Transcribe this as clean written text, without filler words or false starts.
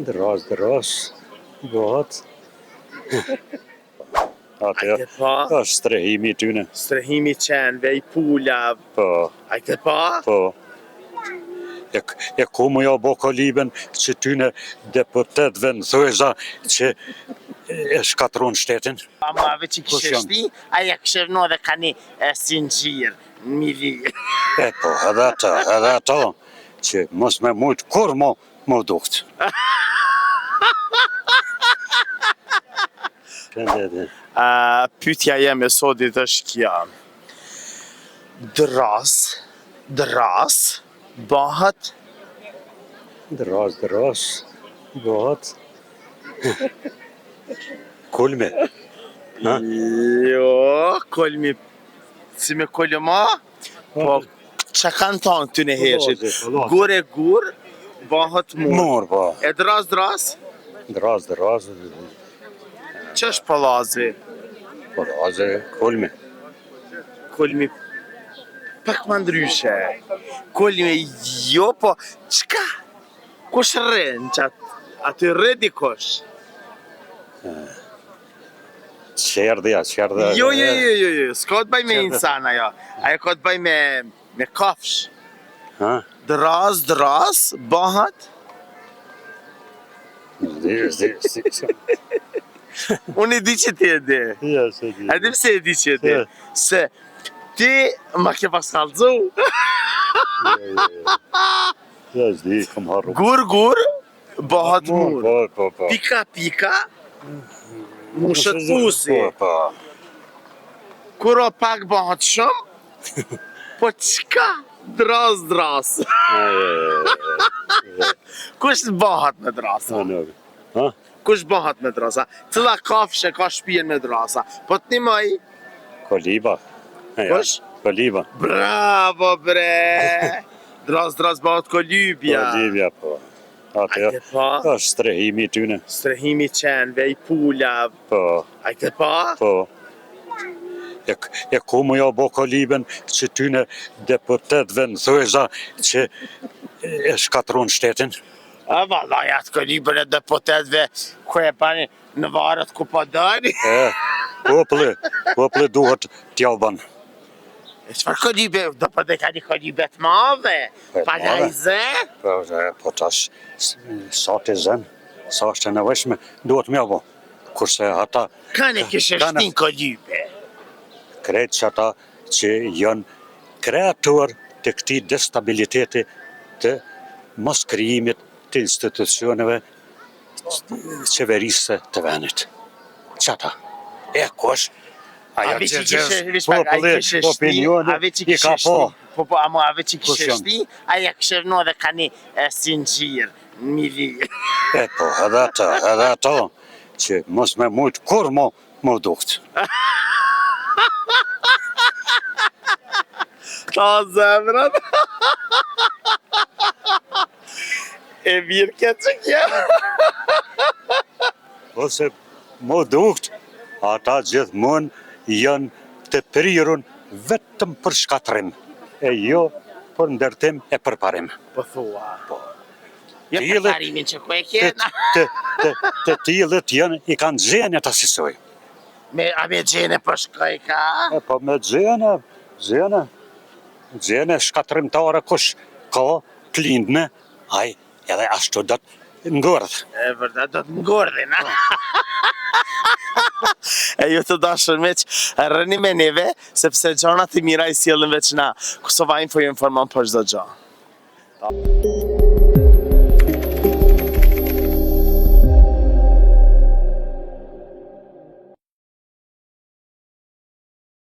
Dëras, bëhat. Ajte pa? Është strehimi i tyne. Strehimi i qenve, i pulave. Po, Ajte pa? po. E ku mu ja bo koliben që tyne deputetve në thojza që e shkatron shtetin? A mu ave që kishe shti, aja kishe vëno dhe ka një sinxhir, në mili. E po, edhe ata, që mos me mujt kur mo dukt. Pyetja jeme sotit është kja. Dras, bëhet? Dëras, bëhat. Kulme. Ha? Jo, kolmi, si me kolma, po që kanë thonë këty në heshit? Gur e gur, bëhet mur. Mur, po. E dras? Dras. Që është palazvi? Palaze, kulme. Kolmi pak më ndryshe. Kolmi jo, po qka? Kush rren qatë? Aty rre dikush? Qerdhja. Jo, s'ka të baj me insan ajo. Ajo ka të baj me kafsh. Ha? Dras, bëhet? Zdi. Unë e di që ti e di. Ja, se di. A di pse e di që e di? Se ti ma ke pas kallëzu. Ja, zdi, kom harru. Gur, bëhet mur. Po. Pika, mushët pusi. Po. Kur o pak bëhet shumë, po qka? Dras. Kush bëhet me drasa? Ha? Kush bëhet me drasa? Cëlla kafshë ka shpijen me drasa? Po të një mëj? Koliba. Kush? Koliba. Bravo bre! Dras bëhet kolybja. Kolibja, po. Ajte pa? Është strehimi i tyne. Strehimi i qenve, i pulave. Po. Ajte pa? Po. E ku mu ja bo koliben që tyne deputetve në thojza që e shkatron shtetin? A valaj atë kolibën e deputetve ku e bani në varët ku po dani? Populli duhet t'ja ban. E qëfar kolibë? Do po dhe ka një kolibet madhe? Pa lajze? Po tash, sa të zën, sa është e nevojshme, duhet m'ja bo. Kurse ata... Kane kishe shtin kolibë? Kretë që ata që janë kreator të këti destabiliteti të mos krijimit të institucioneve qeverisë të venit. Qata? E kush? Ajo që gjithë opinioni i ka po. Po, amo ave që kishe shti, aja kishe vëno dhe ka një sinxhir, në mili. E po, edhe ata që mos me mujt kur mo dukt. Ta zemrat. E mirë këtë që kja. Ose mo dukt, ata gjithmonë janë të prirun vetëm për shkatrim, e jo për ndërtim e përparim. Po thua. Po. Jo përparimin që ku e kjena. Të tillët janë, i kanë gjenë të asisoj. A me gjene për shkoj ka? Po me gjene shkatrimtare kush ka të lindne, aj edhe ashtu do të ngordh. E vërdet do të ngordhin, a? E ju të dashur miq, rëni me neve, sepse gjanat i mira i sjellin veç na. Kosova Info ju informon për çdo gjë.